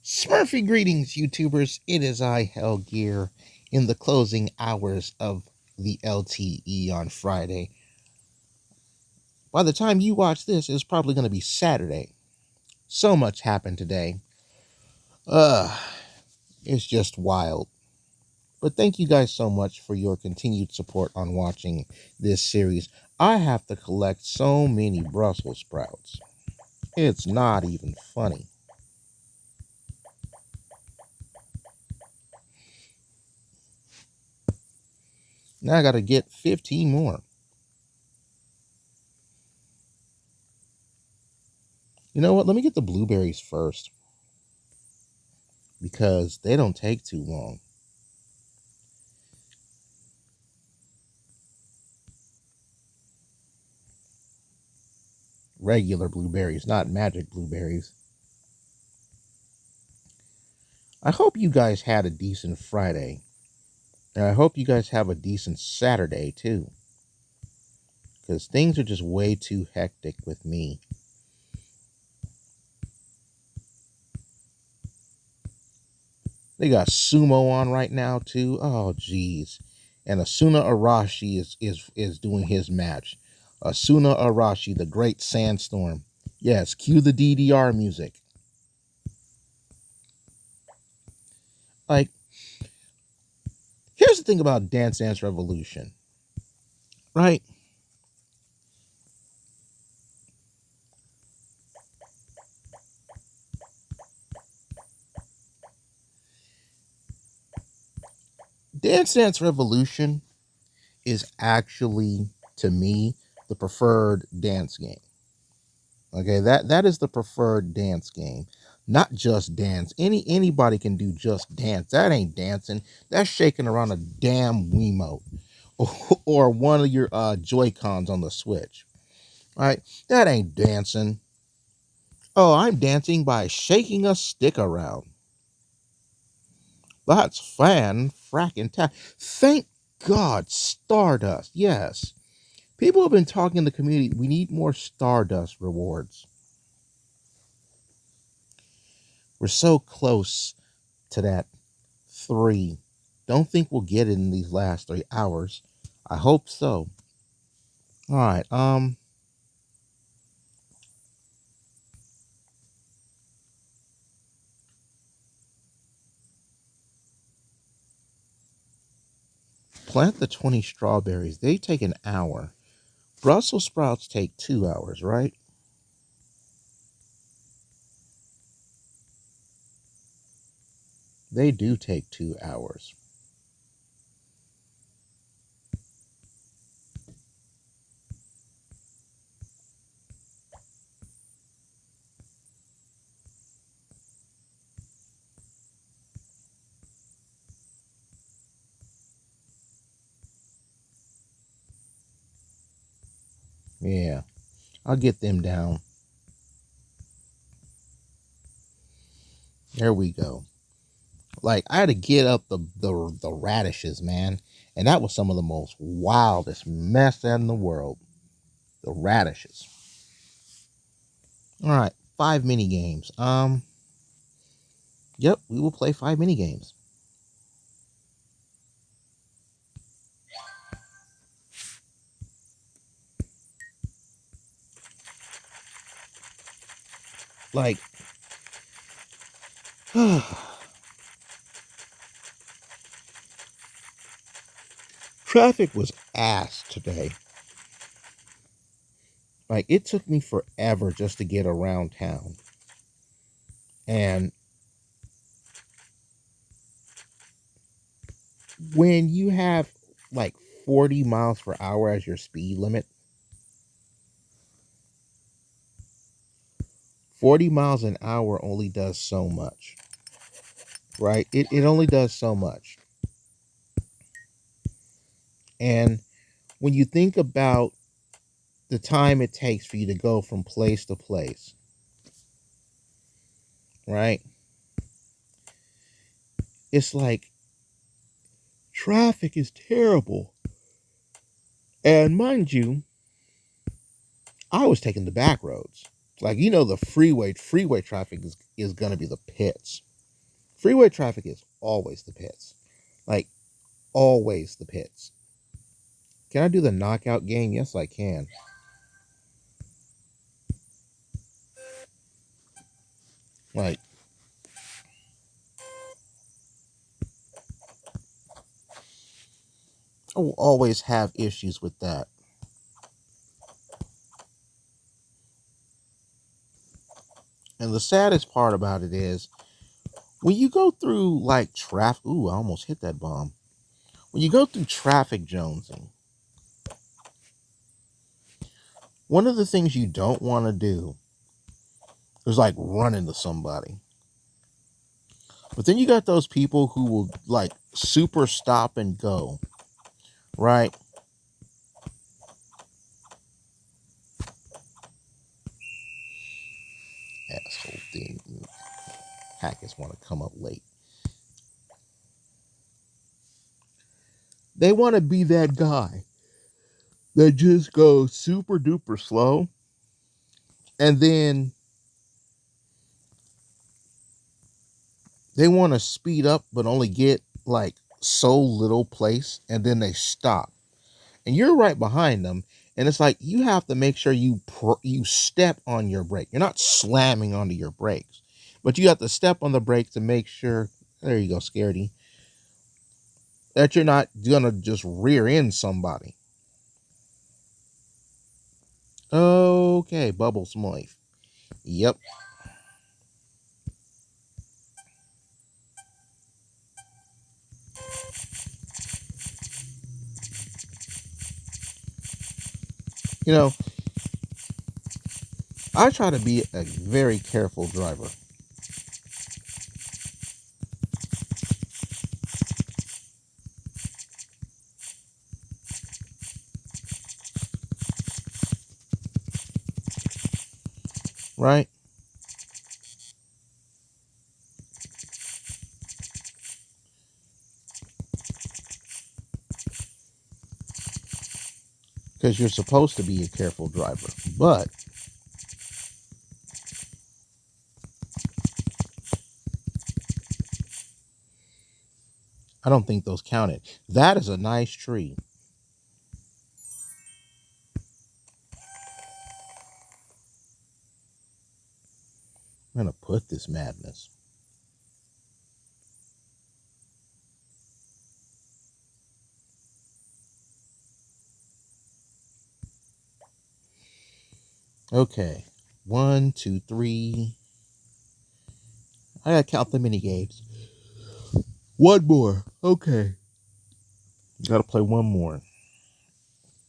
Smurfy greetings, YouTubers. It is I, Hell Gear, in the closing hours of the LTE on Friday. By the time you watch this, it's probably going to be Saturday. So much happened today. Ugh, it's just wild. But thank you guys so much for your continued support on watching this series. I have to collect so many Brussels sprouts. It's not even funny. Now I got to get 15 more. You know what? Let me get the blueberries first, because they don't take too long. Regular blueberries, not magic blueberries. I hope you guys had a decent Friday. And I hope you guys have a decent Saturday too, because things are just way too hectic with me. They got sumo on right now too. Oh geez. And Asuna Arashi is doing his match. Asuna Arashi, the Great Sandstorm. Yes, cue the DDR music. Like, here's the thing about Dance Dance Revolution, right? Dance Dance Revolution is actually, to me, the preferred dance game. Okay, that is the preferred dance game. Not just dance. Anybody can do just dance. That ain't dancing. That's shaking around a damn Wiimote or one of your Joy Cons on the Switch. Right? That ain't dancing. Oh, I'm dancing by shaking a stick around. That's fan fracking tap. Thank God, Stardust. Yes. People have been talking in the community. We need more Stardust rewards. We're so close to that 3. Don't think we'll get it in these last 3 hours. I hope so. All right. Plant the 20 strawberries. They take an hour. Brussels sprouts take 2 hours, right? They do take 2 hours. Yeah, I'll get them down. There we go. Like, I had to get up the radishes, man, and that was some of the most wildest mess in the world. The radishes. All right, 5 mini games. Yep, we will play 5 mini games. Like, traffic was ass today. Like, it took me forever just to get around town. And when you have like 40 miles per hour as your speed limit, 40 miles an hour only does so much, right? It only does so much. And when you think about the time it takes for you to go from place to place, right? It's like traffic is terrible. And mind you, I was taking the back roads. Like, the freeway traffic is going to be the pits. Freeway traffic is always the pits. Like, always the pits. Can I do the knockout game? Yes, I can. Like, I will always have issues with that. And the saddest part about it is when you go through like traffic. Ooh, I almost hit that bomb. When you go through traffic jonesing, one of the things you don't want to do is like run into somebody. But then you got those people who will like super stop and go, right? Asshole thing. Hackers want to come up late. They want to be that guy that just goes super duper slow and then they want to speed up but only get like so little place and then they stop. And you're right behind them and it's like you have to make sure you step on your brake. You're not slamming onto your brakes, but you have to step on the brake to make sure, there you go, Scaredy, that you're not gonna just rear end somebody. Okay, Bubbles Moif. Yep. You know, I try to be a very careful driver, right? Because you're supposed to be a careful driver. But I don't think those counted. That is a nice tree. I'm going to put this madness. Okay. One, two, three. I gotta count the mini games. One more. Okay. Gotta play one more.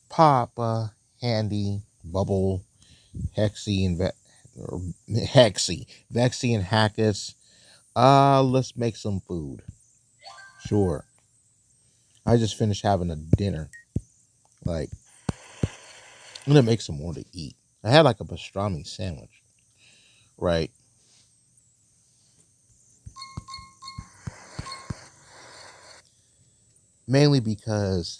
Papa, Handy, Bubble, Hexy, and Vexy, and Hackus. Let's make some food. Sure. I just finished having a dinner. Like, I'm gonna make some more to eat. I had like a pastrami sandwich, right? Mainly because,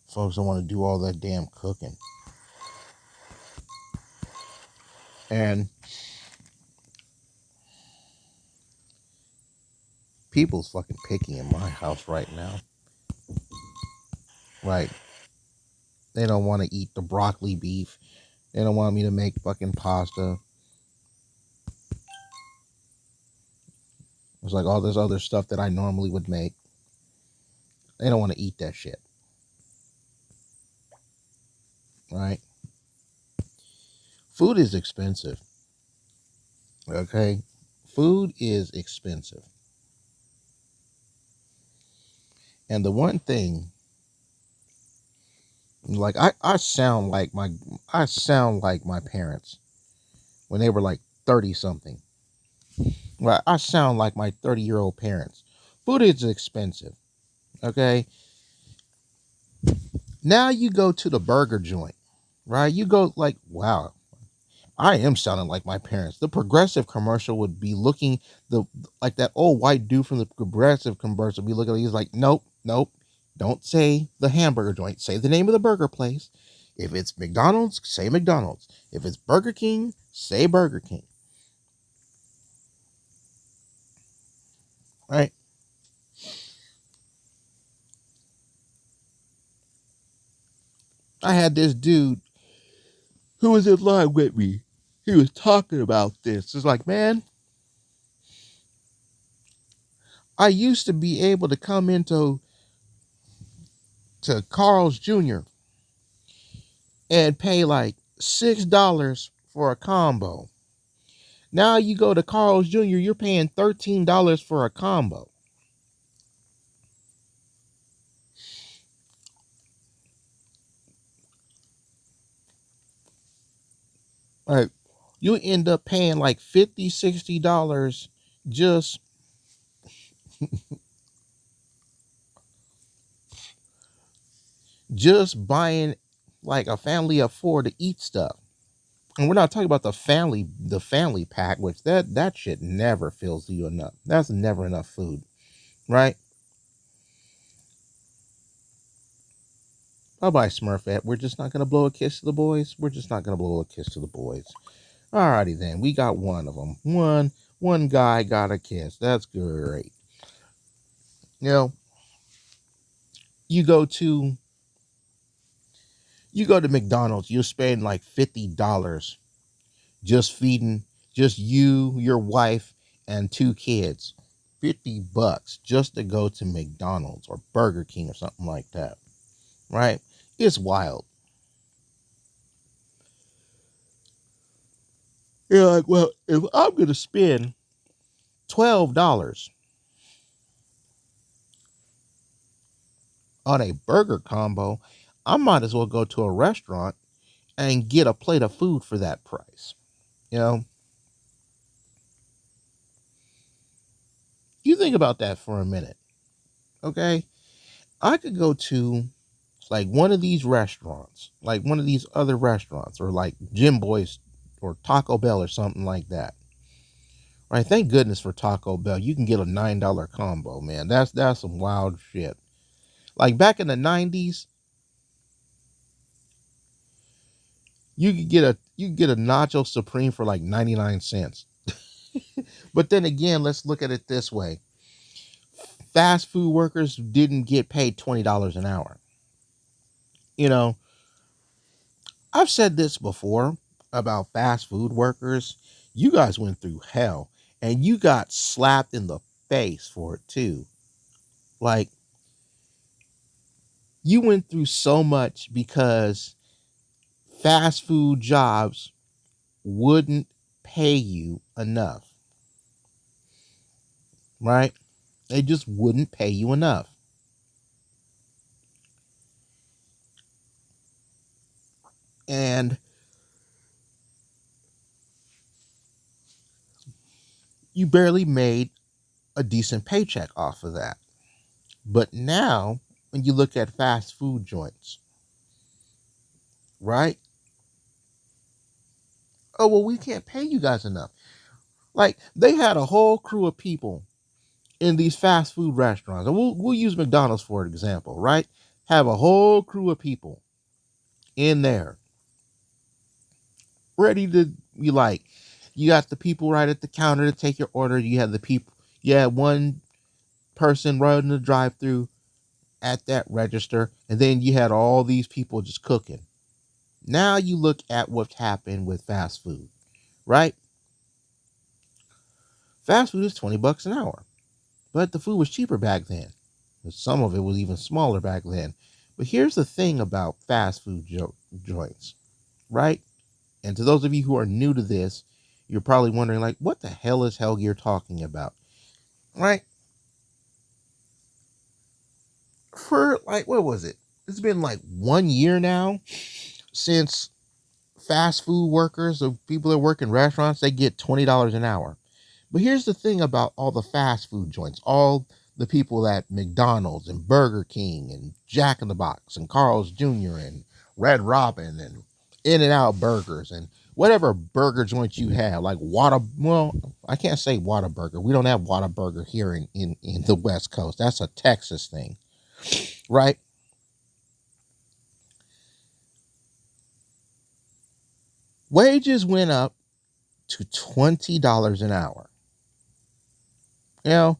folks don't want to do all that damn cooking. And people's fucking picky in my house right now. Right. They don't want to eat the broccoli beef. They don't want me to make fucking pasta. It's like all this other stuff that I normally would make. They don't want to eat that shit. Right? Food is expensive. Okay? Food is expensive. And the one thing, like I sound like my parents when they were like 30 something. Right? I sound like my 30-year-old parents. Food is expensive. Okay? Now you go to the burger joint, right? You go like, wow, I am sounding like my parents. The Progressive commercial would be looking the like that old white dude from the Progressive commercial would be looking at he's like, nope, nope, don't say the hamburger joint. Say the name of the burger place. If it's McDonald's, say McDonald's. If it's Burger King, say Burger King. right? I had this dude who was in line with me. He was talking about this. It's like, man, I used to be able to come into Carl's Jr. and pay like $6 for a combo. Now you go to Carl's Jr., you're paying $13 for a combo. Like, you end up paying like $50, $60 just buying like a family of four to eat stuff. And we're not talking about the family pack, which that shit never fills you enough. That's never enough food, right? Bye bye, Smurfette. We're just not gonna blow a kiss to the boys. We're just not gonna blow a kiss to the boys. Alrighty then. We got one of them. One guy got a kiss. That's great. You know, you go to McDonald's. You spend like $50 just feeding just you, your wife, and two kids. $50 just to go to McDonald's or Burger King or something like that. Right? It's wild. You're like, well, if I'm gonna spend $12 on a burger combo, I might as well go to a restaurant and get a plate of food for that price. You know, you think about that for a minute, okay? I could go to like one of these restaurants, like one of these other restaurants, or like Jim Boy's or Taco Bell or something like that. Right? Thank goodness for Taco Bell. You can get a $9 combo, man. That's some wild shit. Like back in the '90s, you could get a Nacho Supreme for like 99 cents. But then again, let's look at it this way: fast food workers didn't get paid $20 an hour. You know, I've said this before about fast food workers. You guys went through hell and you got slapped in the face for it too. Like, you went through so much because fast food jobs wouldn't pay you enough, right? They just wouldn't pay you enough. And you barely made a decent paycheck off of that. But now, when you look at fast food joints, right? Oh, well, we can't pay you guys enough. Like, they had a whole crew of people in these fast food restaurants. And we'll use McDonald's for an example, right? Have a whole crew of people in there ready to be like, you got the people right at the counter to take your order. You have the people, you had one person running the drive through at that register, and then you had all these people just cooking. Now you look at what's happened with fast food, right? Fast food is $20 an hour, but the food was cheaper back then. Some of it was even smaller back then. But here's the thing about fast food joints, right? And to those of you who are new to this, you're probably wondering, like, what the hell is Hellgear talking about? Right? For like, what was it? It's been like 1 year now since fast food workers or people that work in restaurants, they get $20 an hour. But here's the thing about all the fast food joints, all the people at McDonald's and Burger King and Jack in the Box and Carl's Jr. and Red Robin and In and Out Burgers and whatever burger joint you have, like well, I can't say Whataburger. We don't have Whataburger here in the West Coast. That's a Texas thing, right? Wages went up to $20 an hour. You know,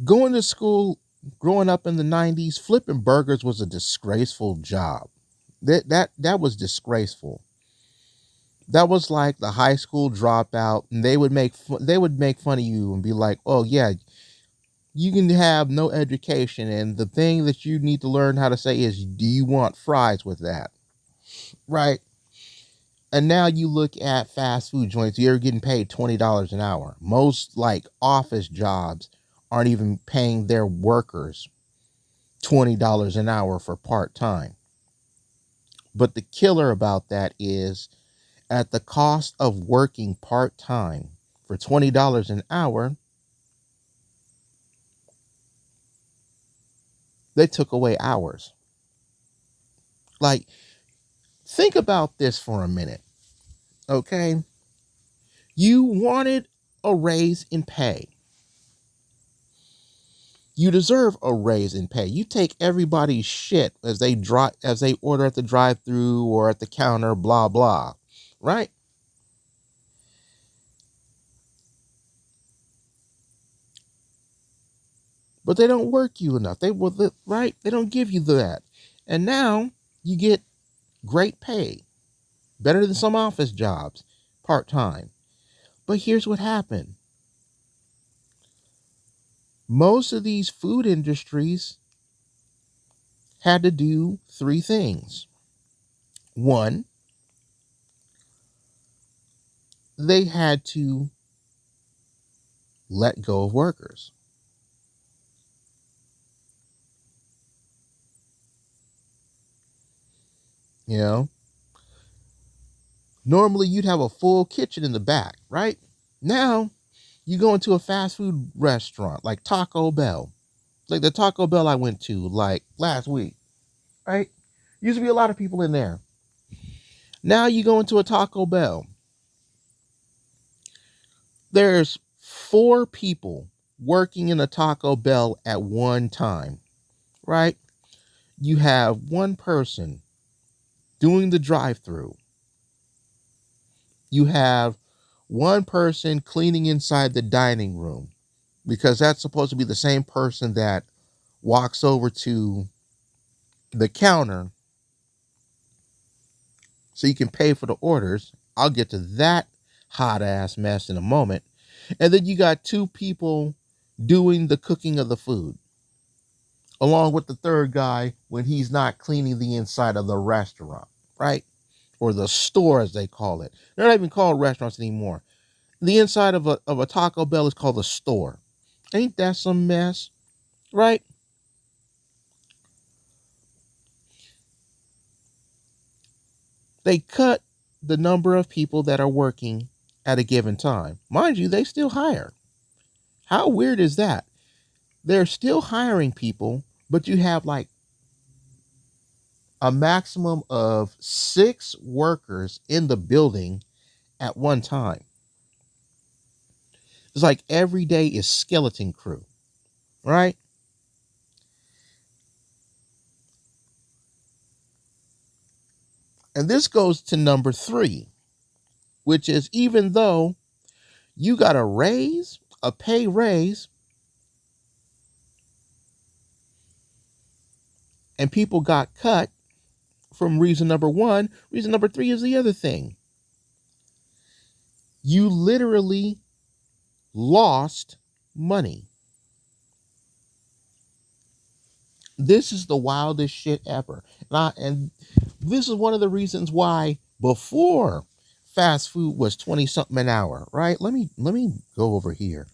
Going to school, growing up in the 90s, flipping burgers was a disgraceful job. That was disgraceful. That was like the high school dropout, and they would make fun of you and be like, "Oh yeah, you can have no education, and the thing that you need to learn how to say is, do you want fries with that?" Right? And now you look at fast food joints, you're getting paid $20 an hour. Most like office jobs aren't even paying their workers $20 an hour for part time. But the killer about that is at the cost of working part time for $20 an hour, they took away hours. Like, think about this for a minute, okay? You wanted a raise in pay. You deserve a raise in pay. You take everybody's shit as they order at the drive-through or at the counter, blah blah, right? But they don't work you enough. Right? They don't give you that. And now you get great pay, better than some office jobs, part-time. But here's what happened. Most of these food industries had to do three things. One, they had to let go of workers. You know, normally you'd have a full kitchen in the back, right? Now you go into a fast food restaurant like Taco Bell, like the Taco Bell I went to like last week, right? Used to be a lot of people in there. Now you go into a Taco Bell, there's four people working in a Taco Bell at one time, right? You have one person doing the drive through. You have one person cleaning inside the dining room because that's supposed to be the same person that walks over to the counter so you can pay for the orders. I'll get to that hot ass mess in a moment. And then you got two people doing the cooking of the food, along with the third guy when he's not cleaning the inside of the restaurant, right? Or the store, as they call it. They're not even called restaurants anymore. The inside of a Taco Bell is called a store. Ain't that some mess, right? They cut the number of people that are working at a given time. Mind you, they still hire. How weird is that? They're still hiring people, but you have like a maximum of 6 workers in the building at one time. It's like every day is skeleton crew, right? And this goes to number three, which is even though you got a pay raise, and people got cut from reason number one, reason number three is the other thing. You literally lost money. This is the wildest shit ever. And this is one of the reasons why before fast food was 20 something an hour, right? Let me go over here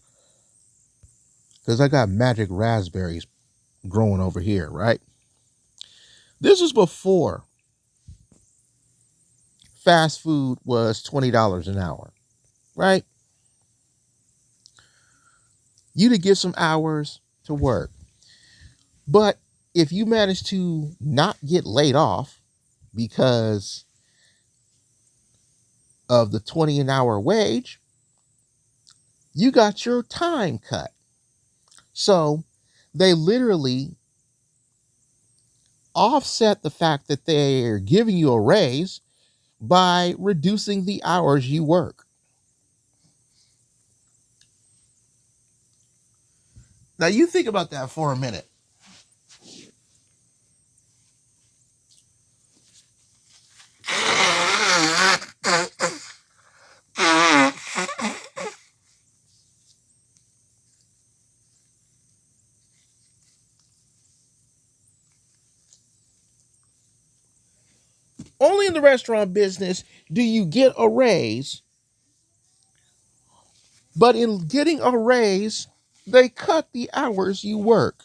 cuz I got magic raspberries growing over here, right? This is before fast food was $20 an hour, right? You to get some hours to work. But if you manage to not get laid off because of the 20 an hour wage, you got your time cut. So they literally offset the fact that they're giving you a raise by reducing the hours you work. Now you think about that for a minute. Only in the restaurant business do you get a raise, but in getting a raise, they cut the hours you work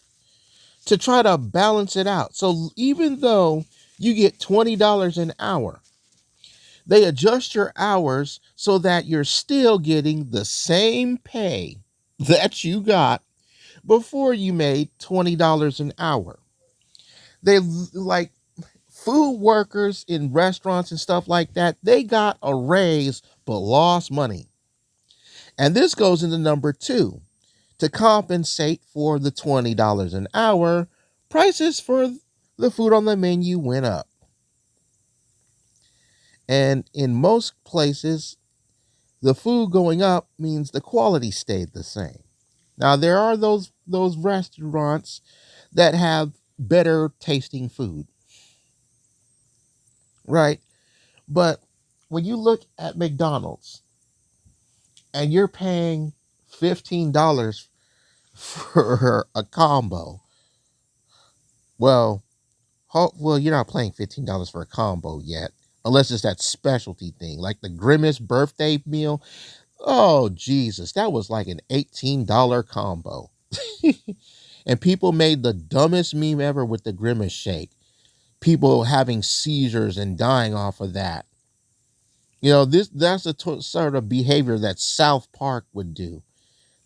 to try to balance it out. So even though you get $20 an hour, they adjust your hours so that you're still getting the same pay that you got before you made $20 an hour. They like food workers in restaurants and stuff like that, they got a raise but lost money. And this goes into number two. To compensate for the $20 an hour, prices for the food on the menu went up. And in most places, the food going up means the quality stayed the same. Now there are those restaurants that have better tasting food, right? But when you look at McDonald's and you're paying $15 for a combo, well, well, you're not paying $15 for a combo yet, unless it's that specialty thing, like the Grimace birthday meal. Oh Jesus, that was like an $18 combo. And people made the dumbest meme ever with the Grimace shake. People having seizures and dying off of that. You know, that's the sort of behavior that South Park would do.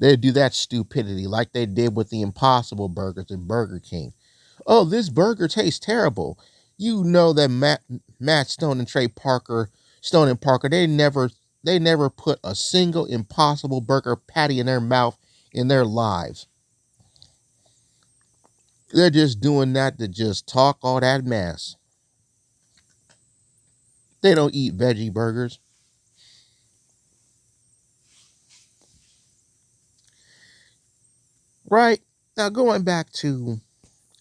They'd do that stupidity like they did with the Impossible Burgers at Burger King. Oh, this burger tastes terrible. You know that Matt Stone and Trey Parker, Stone and Parker, they never put a single Impossible Burger patty in their mouth in their lives. They're just doing that to just talk all that mess. They don't eat veggie burgers. Right? Now, going back to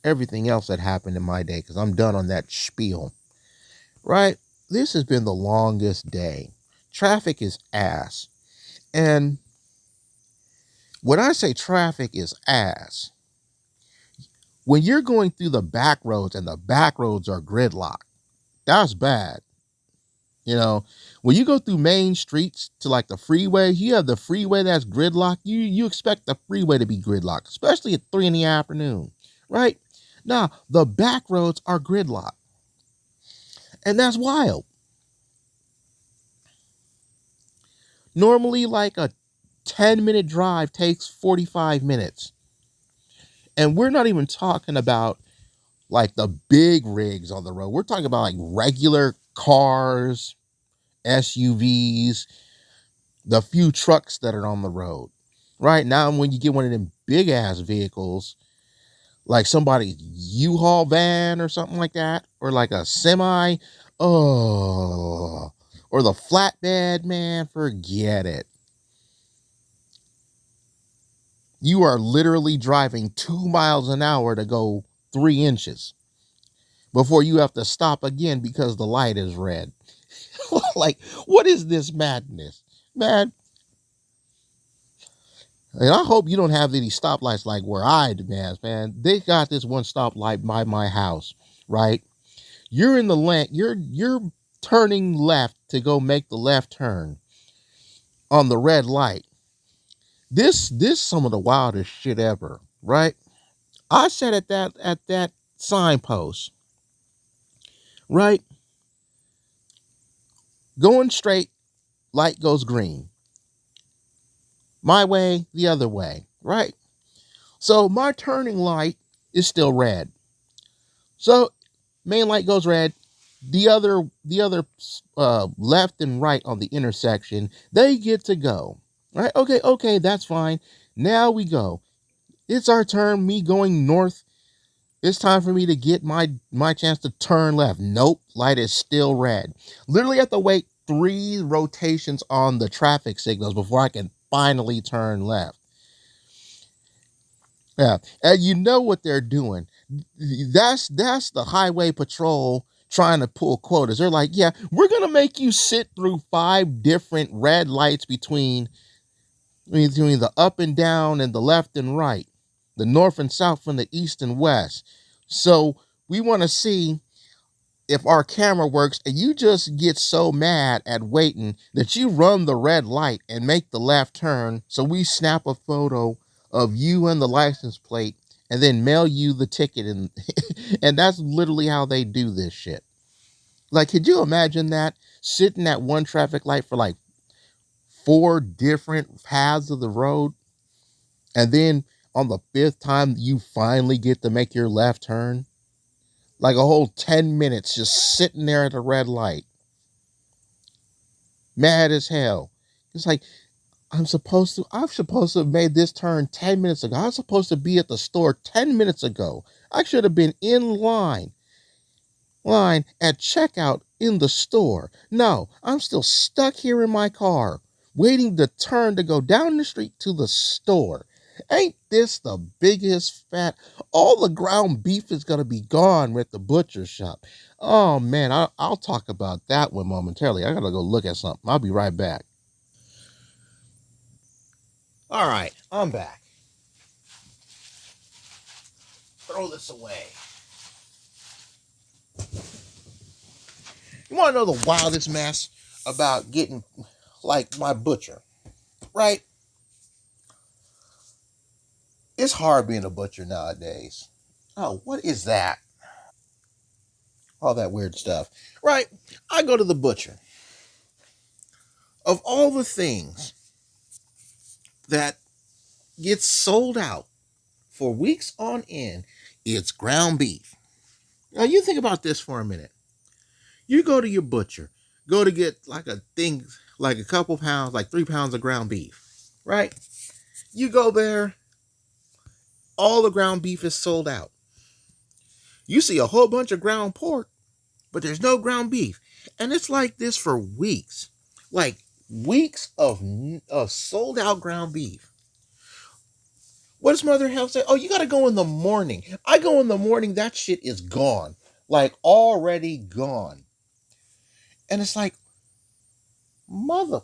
everything else that happened in my day, because I'm done on that spiel. Right? This has been the longest day. Traffic is ass. And when I say traffic is ass, when you're going through the back roads and the back roads are gridlocked, that's bad. You know, when you go through main streets to like the freeway, you have the freeway that's gridlocked. You expect the freeway to be gridlocked, especially at 3 in the afternoon, right? Now the back roads are gridlocked, and that's wild. Normally, like a 10-minute drive takes 45 minutes, and we're not even talking about like the big rigs on the road. We're talking about like regular cars, SUVs, the few trucks that are on the road. Right now, when you get one of them big ass vehicles, like somebody's U-Haul van or something like that, or like a semi, oh, or the flatbed, man, forget it. You are literally driving 2 miles an hour to go 3 inches before you have to stop again because the light is red. Like, what is this madness, man? And I hope you don't have any stoplights like where I demand, man. They got this one stoplight by my house, right? You're in the lane, you're turning left to go make the left turn on the red light. This some of the wildest shit ever, right? I said at that signpost, right? Going straight, light goes green. My way, the other way, right? So my turning light is still red. So main light goes red. The other left and right on the intersection, they get to go. Right? Okay, that's fine. Now we go. It's our turn. Me going north. It's time for me to get my chance to turn left. Nope, light is still red. Literally have to wait 3 rotations on the traffic signals before I can finally turn left. Yeah, and you know what they're doing. That's the highway patrol trying to pull quotas. They're like, yeah, we're gonna make you sit through five different red lights between the up and down and the left and right, the north and south and the east and west. So we want to see if our camera works, and you just get so mad at waiting that you run the red light and make the left turn. So we snap a photo of you and the license plate and then mail you the ticket. And and that's literally how they do this shit. Like, could you imagine that? Sitting at one traffic light for like four different paths of the road, and then on the fifth time you finally get to make your left turn, like a whole 10 minutes just sitting there at the red light, mad as hell. It's like, I'm supposed to have made this turn 10 minutes ago. I was supposed to be at the store 10 minutes ago. I should have been in line at checkout in the store. No, I'm still stuck here in my car, waiting to turn to go down the street to the store. Ain't this the biggest fat? All the ground beef is going to be gone with the butcher shop. Oh man, I'll talk about that one momentarily. I got to go look at something. I'll be right back. All right, I'm back. Throw this away. You want to know the wildest mess about getting like my butcher, right? It's hard being a butcher nowadays. Oh, what is that? All that weird stuff. Right? I go to the butcher. Of all the things that gets sold out for weeks on end, it's ground beef. Now you think about this for a minute. You go to your butcher, go to get like a thing, like a couple pounds, like 3 pounds of ground beef, right? You go there, all the ground beef is sold out. You see a whole bunch of ground pork, but there's no ground beef. And it's like this for weeks. Like weeks of sold out ground beef. What does Mother Health say? Oh, you got to go in the morning. I go in the morning, that shit is gone. Like already gone. And it's like, mother,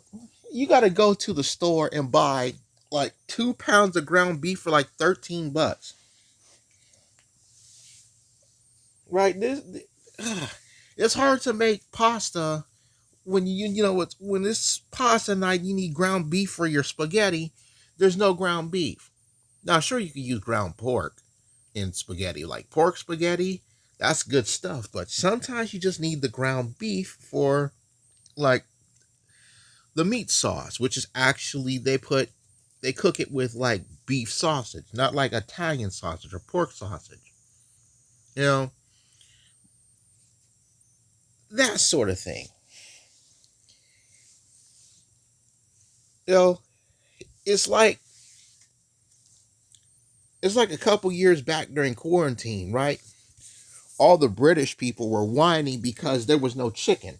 you got to go to the store and buy like 2 pounds of ground beef for like $13. Right? It's hard to make pasta when when it's pasta night, you need ground beef for your spaghetti. There's no ground beef. Now, sure, you can use ground pork in spaghetti, like pork spaghetti. That's good stuff. But sometimes you just need the ground beef for like the meat sauce, which is actually they cook it with like beef sausage, not like Italian sausage or pork sausage. You know, that sort of thing. You know, it's like it's like a couple years back during quarantine, right? All the British people were whining because there was no chicken.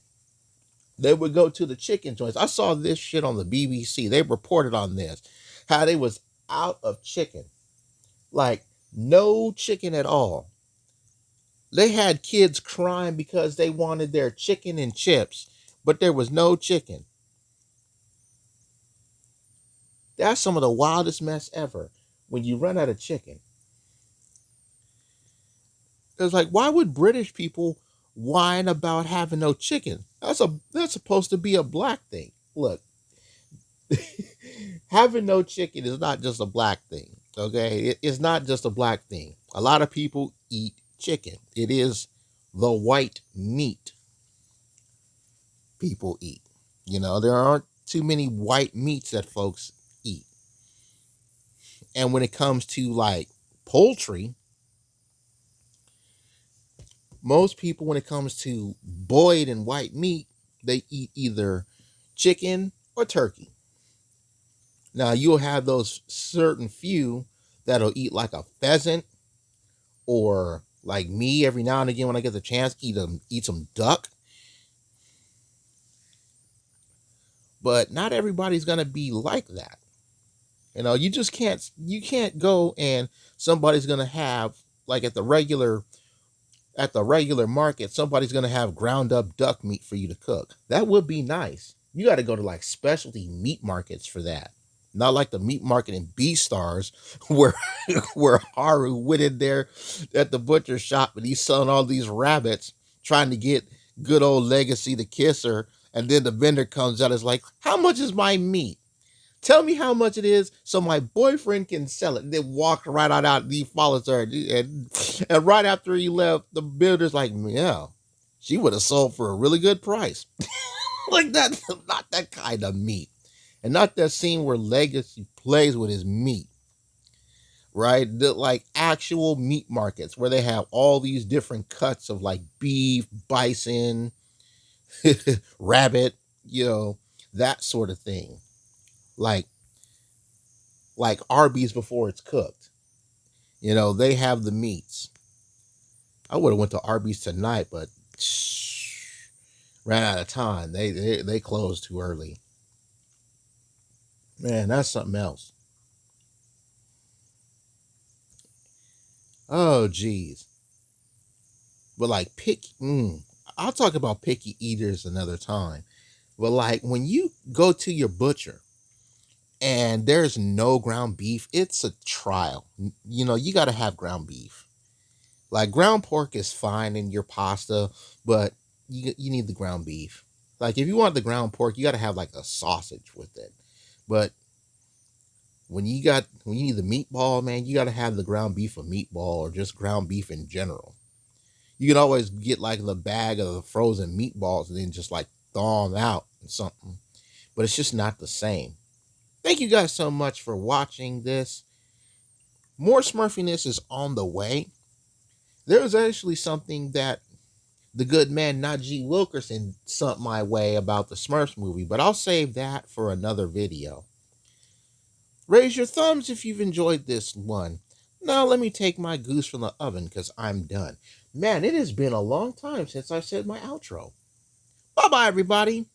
They would go to the chicken joints. I saw this shit on the BBC. They reported on this, how they was out of chicken, like no chicken at all. They had kids crying because they wanted their chicken and chips, but there was no chicken. That's some of the wildest mess ever. When you run out of chicken, it's like, why would British people whine about having no chicken? That's supposed to be a black thing. Look, having no chicken is not just a black thing. Okay, it's not just a black thing. A lot of people eat chicken. It is the white meat people eat. There aren't too many white meats that folks eat. And when it comes to like poultry, most people, when it comes to boiled and white meat, they eat either chicken or turkey. Now you'll have those certain few that'll eat like a pheasant, or like me every now and again when I get the chance, eat some duck. But not everybody's gonna be like that. You just can't go and somebody's gonna have like at the regular market, somebody's gonna have ground up duck meat for you to cook. That would be nice. You got to go to like specialty meat markets for that. Not like the meat market in B stars where where Haru went in there at the butcher shop and he's selling all these rabbits trying to get good old Legacy to kiss her. And then the vendor comes out and is like, how much is my meat? Tell me how much it is so my boyfriend can sell it. And then walked right on out and he follows her. And right after he left, the builder's like, yeah, she would have sold for a really good price. Like that, not that kind of meat. And not that scene where Legacy plays with his meat, right? Like actual meat markets where they have all these different cuts of like beef, bison, rabbit, that sort of thing. Like Arby's before it's cooked. They have the meats. I would have went to Arby's tonight, but ran out of time. They closed too early. Man, that's something else. Oh, geez. But like I'll talk about picky eaters another time. But like when you go to your butcher and there's no ground beef, it's a trial. You got to have ground beef. Like ground pork is fine in your pasta, but you need the ground beef. Like if you want the ground pork, you got to have like a sausage with it. But when you need the meatball, man, you got to have the ground beef or meatball or just ground beef in general. You can always get like the bag of the frozen meatballs and then just like thaw them out and something. But it's just not the same. Thank you guys so much for watching this. More Smurfiness is on the way. There was actually something that the good man Najee Wilkerson sent my way about the Smurfs movie, but I'll save that for another video. Raise your thumbs if you've enjoyed this one. Now let me take my goose from the oven because I'm done. Man, it has been a long time since I said my outro. Bye-bye, everybody.